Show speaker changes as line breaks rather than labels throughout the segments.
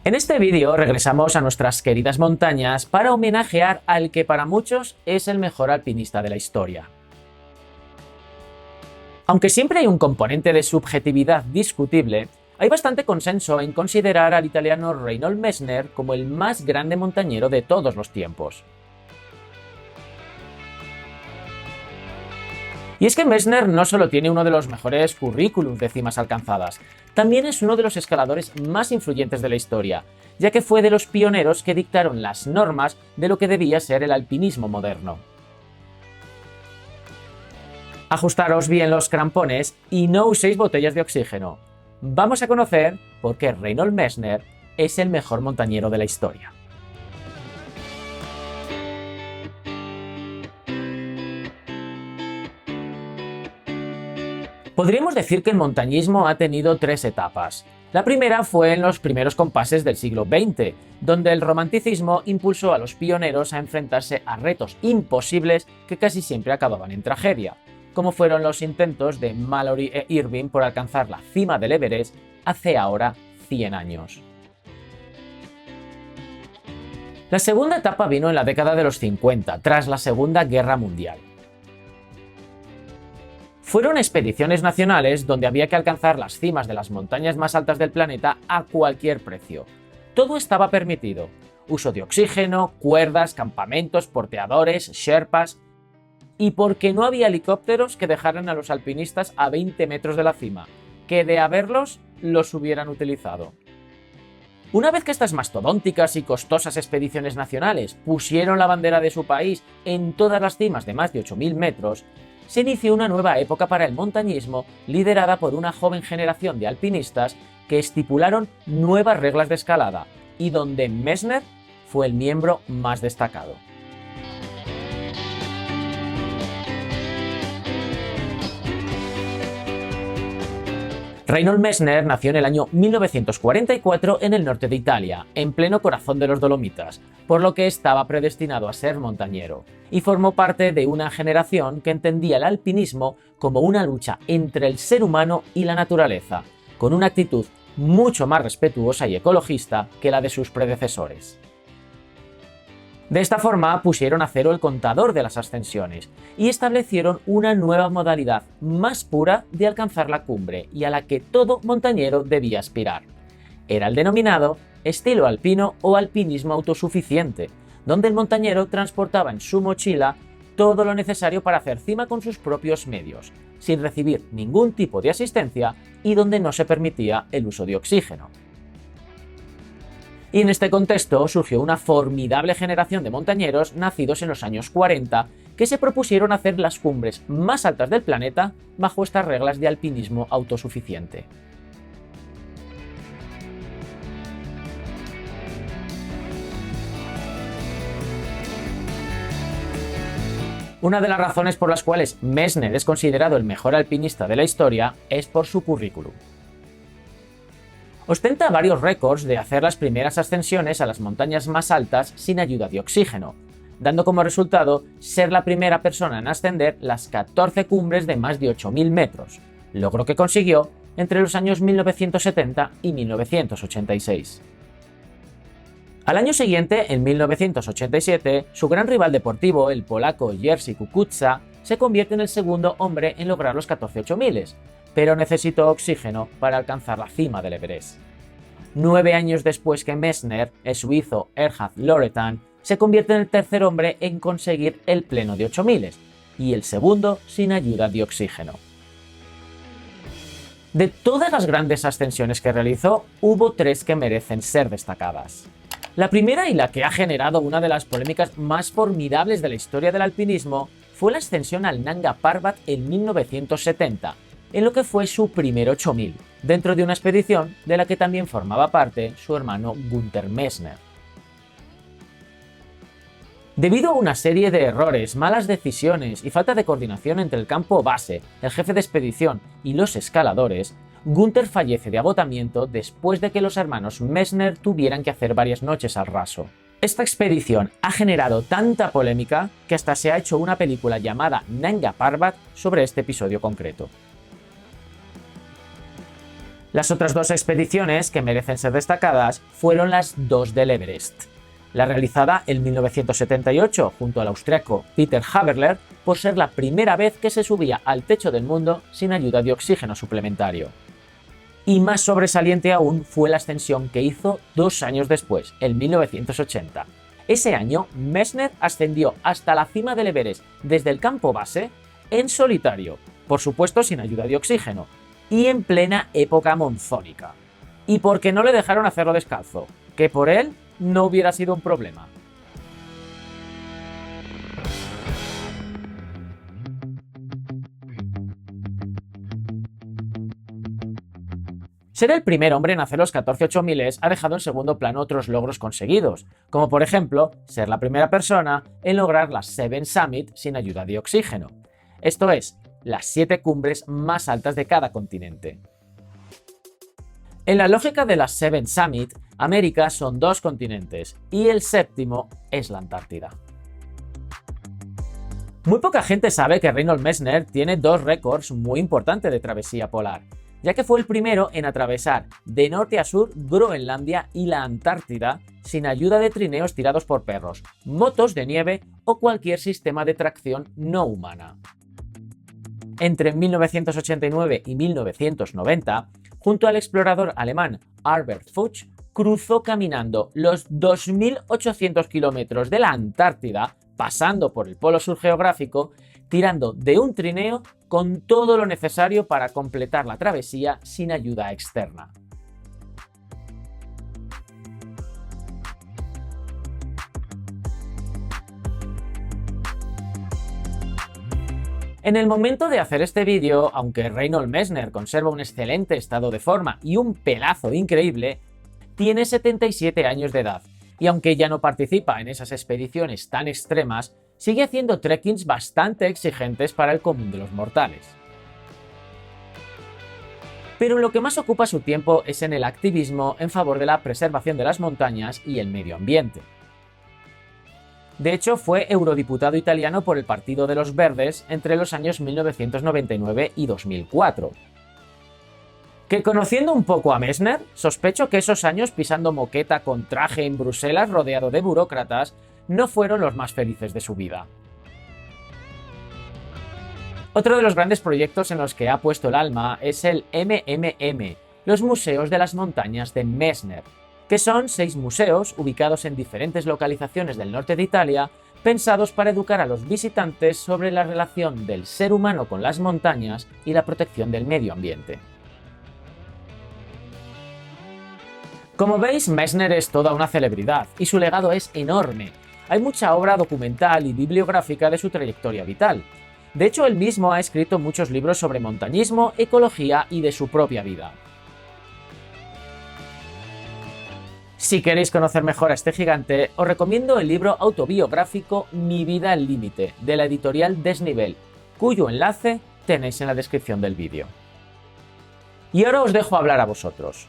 En este vídeo regresamos a nuestras queridas montañas para homenajear al que para muchos es el mejor alpinista de la historia. Aunque siempre hay un componente de subjetividad discutible, hay bastante consenso en considerar al italiano Reinhold Messner como el más grande montañero de todos los tiempos. Y es que Messner no solo tiene uno de los mejores currículums de cimas alcanzadas, también es uno de los escaladores más influyentes de la historia, ya que fue de los pioneros que dictaron las normas de lo que debía ser el alpinismo moderno. Ajustaros bien los crampones y no uséis botellas de oxígeno. Vamos a conocer por qué Reinhold Messner es el mejor montañero de la historia. Podríamos decir que el montañismo ha tenido tres etapas. La primera fue en los primeros compases del siglo XX, donde el romanticismo impulsó a los pioneros a enfrentarse a retos imposibles que casi siempre acababan en tragedia, como fueron los intentos de Mallory e Irving por alcanzar la cima del Everest hace ahora 100 años. La segunda etapa vino en la década de los 50, tras la Segunda Guerra Mundial. Fueron expediciones nacionales donde había que alcanzar las cimas de las montañas más altas del planeta a cualquier precio. Todo estaba permitido: uso de oxígeno, cuerdas, campamentos, porteadores, sherpas. Y porque no había helicópteros que dejaran a los alpinistas a 20 metros de la cima, que de haberlos, los hubieran utilizado. Una vez que estas mastodónticas y costosas expediciones nacionales pusieron la bandera de su país en todas las cimas de más de 8.000 metros, se inició una nueva época para el montañismo liderada por una joven generación de alpinistas que estipularon nuevas reglas de escalada y donde Messner fue el miembro más destacado. Reinhold Messner nació en el año 1944 en el norte de Italia, en pleno corazón de los Dolomitas, por lo que estaba predestinado a ser montañero, y formó parte de una generación que entendía el alpinismo como una lucha entre el ser humano y la naturaleza, con una actitud mucho más respetuosa y ecologista que la de sus predecesores. De esta forma pusieron a cero el contador de las ascensiones y establecieron una nueva modalidad más pura de alcanzar la cumbre y a la que todo montañero debía aspirar. Era el denominado estilo alpino o alpinismo autosuficiente, donde el montañero transportaba en su mochila todo lo necesario para hacer cima con sus propios medios, sin recibir ningún tipo de asistencia y donde no se permitía el uso de oxígeno. Y en este contexto surgió una formidable generación de montañeros nacidos en los años 40 que se propusieron hacer las cumbres más altas del planeta bajo estas reglas de alpinismo autosuficiente. Una de las razones por las cuales Messner es considerado el mejor alpinista de la historia es por su currículum. Ostenta varios récords de hacer las primeras ascensiones a las montañas más altas sin ayuda de oxígeno, dando como resultado ser la primera persona en ascender las 14 cumbres de más de 8.000 metros, logro que consiguió entre los años 1970 y 1986. Al año siguiente, en 1987, su gran rival deportivo, el polaco Jerzy Kukuczka, se convierte en el segundo hombre en lograr los 14 8000, pero necesitó oxígeno para alcanzar la cima del Everest. 9 años después que Messner, el suizo Erhard Loretan se convierte en el tercer hombre en conseguir el pleno de 8000 y el segundo sin ayuda de oxígeno. De todas las grandes ascensiones que realizó, hubo 3 que merecen ser destacadas. La primera, y la que ha generado una de las polémicas más formidables de la historia del alpinismo, fue la ascensión al Nanga Parbat en 1970, en lo que fue su primer 8000, dentro de una expedición de la que también formaba parte su hermano Günther Messner. Debido a una serie de errores, malas decisiones y falta de coordinación entre el campo base, el jefe de expedición y los escaladores, Günther fallece de agotamiento después de que los hermanos Messner tuvieran que hacer varias noches al raso. Esta expedición ha generado tanta polémica que hasta se ha hecho una película llamada Nanga Parbat sobre este episodio concreto. Las otras dos expediciones que merecen ser destacadas fueron las dos del Everest. La realizada en 1978 junto al austriaco Peter Haberler por ser la primera vez que se subía al techo del mundo sin ayuda de oxígeno suplementario. Y más sobresaliente aún fue la ascensión que hizo 2 años después, en 1980. Ese año, Messner ascendió hasta la cima del Everest desde el campo base en solitario, por supuesto sin ayuda de oxígeno, y en plena época monzónica. Y porque no le dejaron hacerlo descalzo, que por él no hubiera sido un problema. Ser el primer hombre en hacer los 14.8000 ha dejado en segundo plano otros logros conseguidos, como por ejemplo ser la primera persona en lograr las Seven Summit sin ayuda de oxígeno. Esto es, las 7 cumbres más altas de cada continente. En la lógica de las Seven Summit, América son 2 continentes y el séptimo es la Antártida. Muy poca gente sabe que Reinhold Messner tiene 2 récords muy importantes de travesía polar, ya que fue el primero en atravesar de norte a sur Groenlandia y la Antártida sin ayuda de trineos tirados por perros, motos de nieve o cualquier sistema de tracción no humana. Entre 1989 y 1990, junto al explorador alemán Albert Fuchs, cruzó caminando los 2.800 kilómetros de la Antártida, pasando por el polo sur geográfico, tirando de un trineo con todo lo necesario para completar la travesía sin ayuda externa. En el momento de hacer este vídeo, aunque Reinhold Messner conserva un excelente estado de forma y un pelazo increíble, tiene 77 años de edad, y aunque ya no participa en esas expediciones tan extremas, sigue haciendo trekkings bastante exigentes para el común de los mortales. Pero en lo que más ocupa su tiempo es en el activismo en favor de la preservación de las montañas y el medio ambiente. De hecho, fue eurodiputado italiano por el Partido de los Verdes entre los años 1999 y 2004. Que conociendo un poco a Messner, sospecho que esos años pisando moqueta con traje en Bruselas rodeado de burócratas no fueron los más felices de su vida. Otro de los grandes proyectos en los que ha puesto el alma es el MMM, los Museos de las Montañas de Messner, que son 6 museos ubicados en diferentes localizaciones del norte de Italia, pensados para educar a los visitantes sobre la relación del ser humano con las montañas y la protección del medio ambiente. Como veis, Messner es toda una celebridad y su legado es enorme. Hay mucha obra documental y bibliográfica de su trayectoria vital. De hecho, él mismo ha escrito muchos libros sobre montañismo, ecología y de su propia vida. Si queréis conocer mejor a este gigante, os recomiendo el libro autobiográfico Mi vida al límite, de la editorial Desnivel, cuyo enlace tenéis en la descripción del vídeo. Y ahora os dejo hablar a vosotros.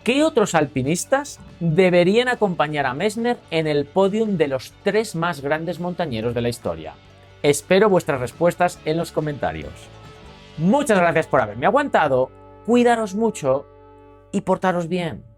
¿Qué otros alpinistas deberían acompañar a Messner en el podium de los 3 más grandes montañeros de la historia? Espero vuestras respuestas en los comentarios. Muchas gracias por haberme aguantado, cuidaros mucho y portaros bien.